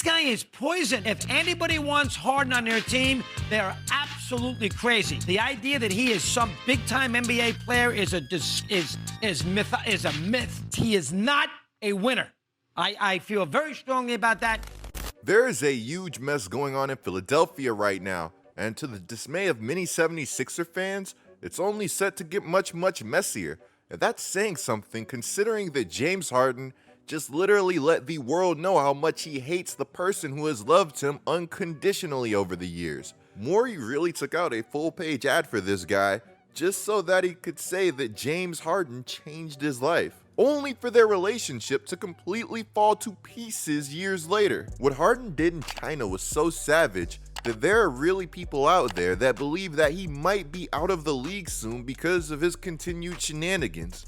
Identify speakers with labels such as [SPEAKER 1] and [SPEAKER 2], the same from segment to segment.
[SPEAKER 1] This guy is poison. If anybody wants Harden on their team, they are absolutely crazy. The idea that he is some big-time NBA player is a myth. He is not a winner. I feel very strongly about that.
[SPEAKER 2] There is a huge mess going on in Philadelphia right now, and to the dismay of many 76er fans, it's only set to get much messier. And that's saying something considering that James Harden just literally let the world know how much he hates the person who has loved him unconditionally over the years. Morey really took out a full-page ad for this guy just so that he could say that James Harden changed his life, only for their relationship to completely fall to pieces years later. What Harden did in China was so savage that there are really people out there that believe that he might be out of the league soon because of his continued shenanigans.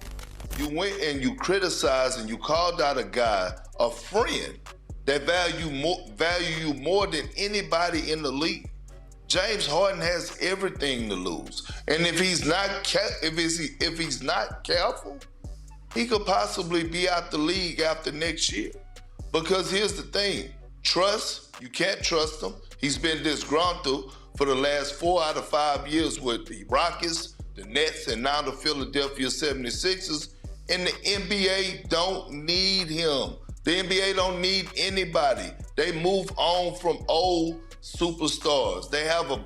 [SPEAKER 3] You went and you criticized and you called out a guy, a friend, that value you more than anybody in the league. James Harden has everything to lose, and if he's not careful, he could possibly be out the league after next year. Because here's the thing: trust. You can't trust him. He's been disgruntled for the last 4 out of 5 years with the Rockets, the Nets, and now the Philadelphia 76ers. And the NBA don't need him. The NBA don't need anybody. They move on from old superstars. They have a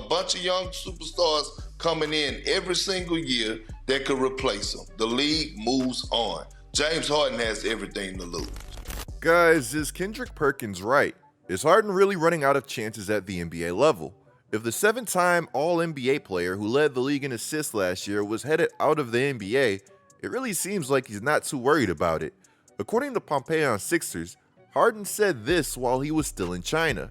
[SPEAKER 3] bunch of young superstars coming in every single year that could replace them. The league moves on. James Harden has everything to lose.
[SPEAKER 2] Guys, is Kendrick Perkins right? Is Harden really running out of chances at the NBA level? If the 7-time All-NBA player who led the league in assists last year was headed out of the NBA, it really seems like he's not too worried about it. According to Pompey on Sixers, Harden said this while he was still in China.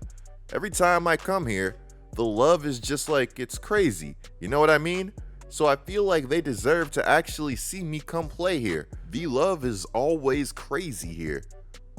[SPEAKER 2] "Every time I come here, the love is just like it's crazy. You know what I mean? So I feel like they deserve to actually see me come play here. The love is always crazy here."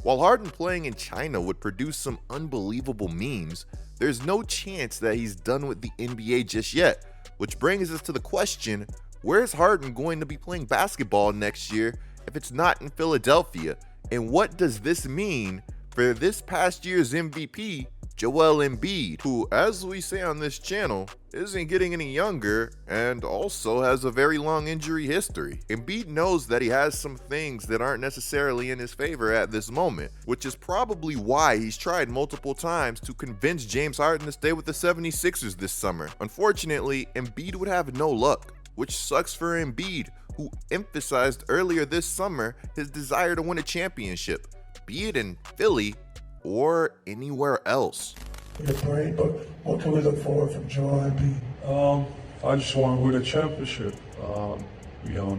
[SPEAKER 2] While Harden playing in China would produce some unbelievable memes, there's no chance that he's done with the NBA just yet. Which brings us to the question, where's Harden going to be playing basketball next year if it's not in Philadelphia? And what does this mean for this past year's MVP, Joel Embiid, who, as we say on this channel, isn't getting any younger and also has a very long injury history? Embiid knows that he has some things that aren't necessarily in his favor at this moment, which is probably why he's tried multiple times to convince James Harden to stay with the 76ers this summer. Unfortunately, Embiid would have no luck, which sucks for Embiid, who emphasized earlier this summer his desire to win a championship, be it in Philly or anywhere else.
[SPEAKER 4] You're great, but what can we look forward from Joel Embiid?
[SPEAKER 5] I just want to win a championship.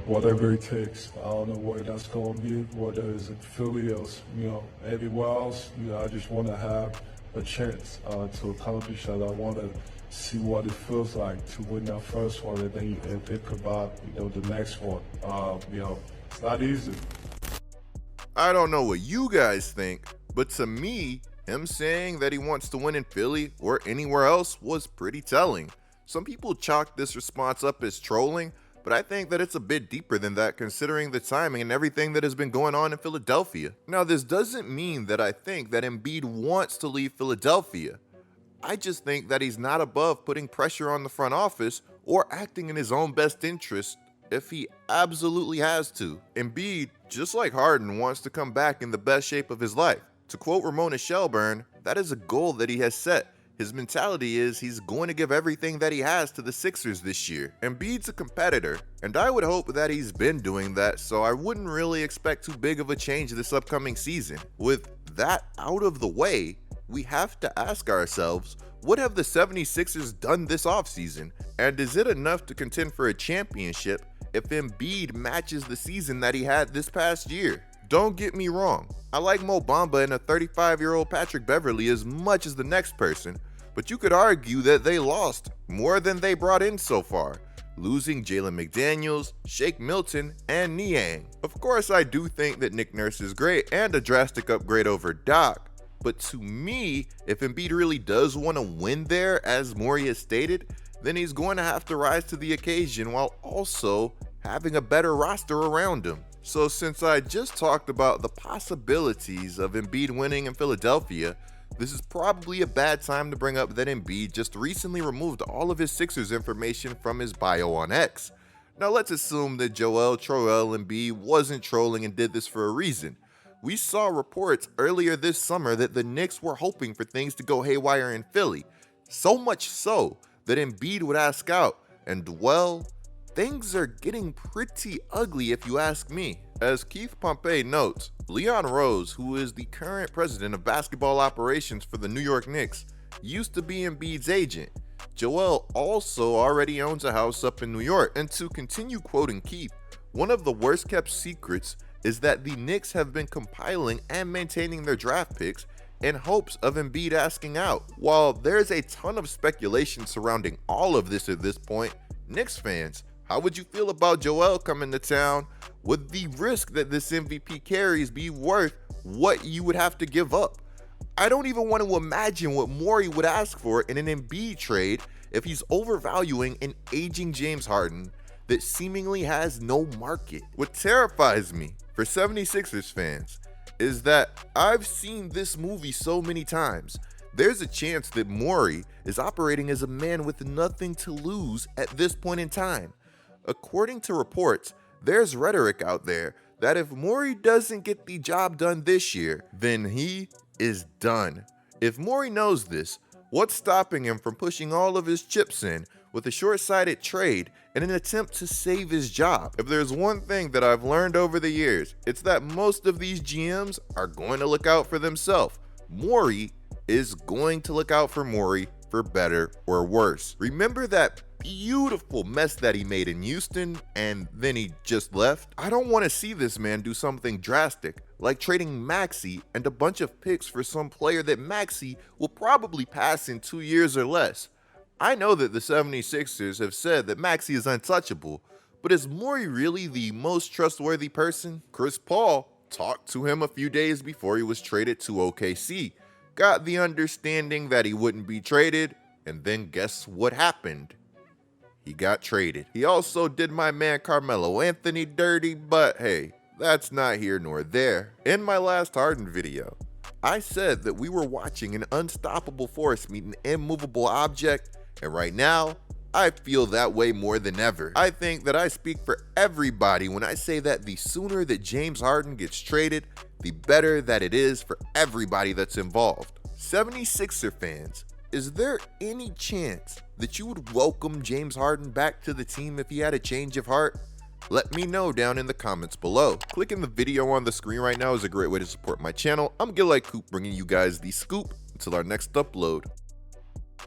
[SPEAKER 5] Whatever it takes. I don't know where that's going to be, whether it's in Philly or, everywhere else. I just want to have a chance to accomplish that. I want to see what it feels like to win that first one and then think about, the next one. It's not easy.
[SPEAKER 2] I don't know what you guys think, but to me, him saying that he wants to win in Philly or anywhere else was pretty telling. Some people chalk this response up as trolling, but I think that it's a bit deeper than that considering the timing and everything that has been going on in Philadelphia. Now, this doesn't mean that I think that Embiid wants to leave Philadelphia. I just think that he's not above putting pressure on the front office or acting in his own best interest if he absolutely has to. Embiid, just like Harden, wants to come back in the best shape of his life. To quote Ramona Shelburne, that is a goal that he has set. His mentality is he's going to give everything that he has to the Sixers this year. Embiid's a competitor, and I would hope that he's been doing that, so I wouldn't really expect too big of a change this upcoming season. With that out of the way, we have to ask ourselves, what have the 76ers done this offseason? And is it enough to contend for a championship if Embiid matches the season that he had this past year? Don't get me wrong, I like Mo Bamba and a 35-year-old Patrick Beverley as much as the next person, but you could argue that they lost more than they brought in so far, losing Jalen McDaniels, Shake Milton, and Niang. Of course, I do think that Nick Nurse is great and a drastic upgrade over Doc, but to me, if Embiid really does want to win there, as Morey has stated, then he's going to have to rise to the occasion while also having a better roster around him. So since I just talked about the possibilities of Embiid winning in Philadelphia, this is probably a bad time to bring up that Embiid just recently removed all of his Sixers information from his bio on X. Now let's assume that Joel Embiid wasn't trolling and did this for a reason. We saw reports earlier this summer that the Knicks were hoping for things to go haywire in Philly, so much so that Embiid would ask out, and well, things are getting pretty ugly if you ask me. As Keith Pompey notes, Leon Rose, who is the current president of basketball operations for the New York Knicks, used to be Embiid's agent. Joel also already owns a house up in New York, and to continue quoting Keith, one of the worst kept secrets is that the Knicks have been compiling and maintaining their draft picks in hopes of Embiid asking out. While there's a ton of speculation surrounding all of this at this point, Knicks fans, how would you feel about Joel coming to town? Would the risk that this MVP carries be worth what you would have to give up? I don't even want to imagine what Morey would ask for in an Embiid trade if he's overvaluing an aging James Harden that seemingly has no market. What terrifies me for 76ers fans is that I've seen this movie so many times. There's a chance that Morey is operating as a man with nothing to lose at this point in time. According to reports, there's rhetoric out there that if Morey doesn't get the job done this year, then he is done. If Morey knows this, what's stopping him from pushing all of his chips in with a short-sighted trade in an attempt to save his job? If there's one thing that I've learned over the years, it's that most of these GMs are going to look out for themselves. Morey is going to look out for Morey for better or worse. Remember that beautiful mess that he made in Houston and then he just left? I don't want to see this man do something drastic, like trading Maxey and a bunch of picks for some player that Maxey will probably pass in 2 years or less. I know that the 76ers have said that Maxey is untouchable, but is Morey really the most trustworthy person? Chris Paul talked to him a few days before he was traded to OKC, got the understanding that he wouldn't be traded, and then guess what happened? He got traded. He also did my man Carmelo Anthony dirty, but hey, that's not here nor there. In my last Harden video, I said that we were watching an unstoppable force meet an immovable object, and right now, I feel that way more than ever. I think that I speak for everybody when I say that the sooner that James Harden gets traded, the better that it is for everybody that's involved. 76er fans, is there any chance that you would welcome James Harden back to the team if he had a change of heart? Let me know down in the comments below. Clicking the video on the screen right now is a great way to support my channel. I'm GETLIKECOOP bringing you guys the scoop until our next upload.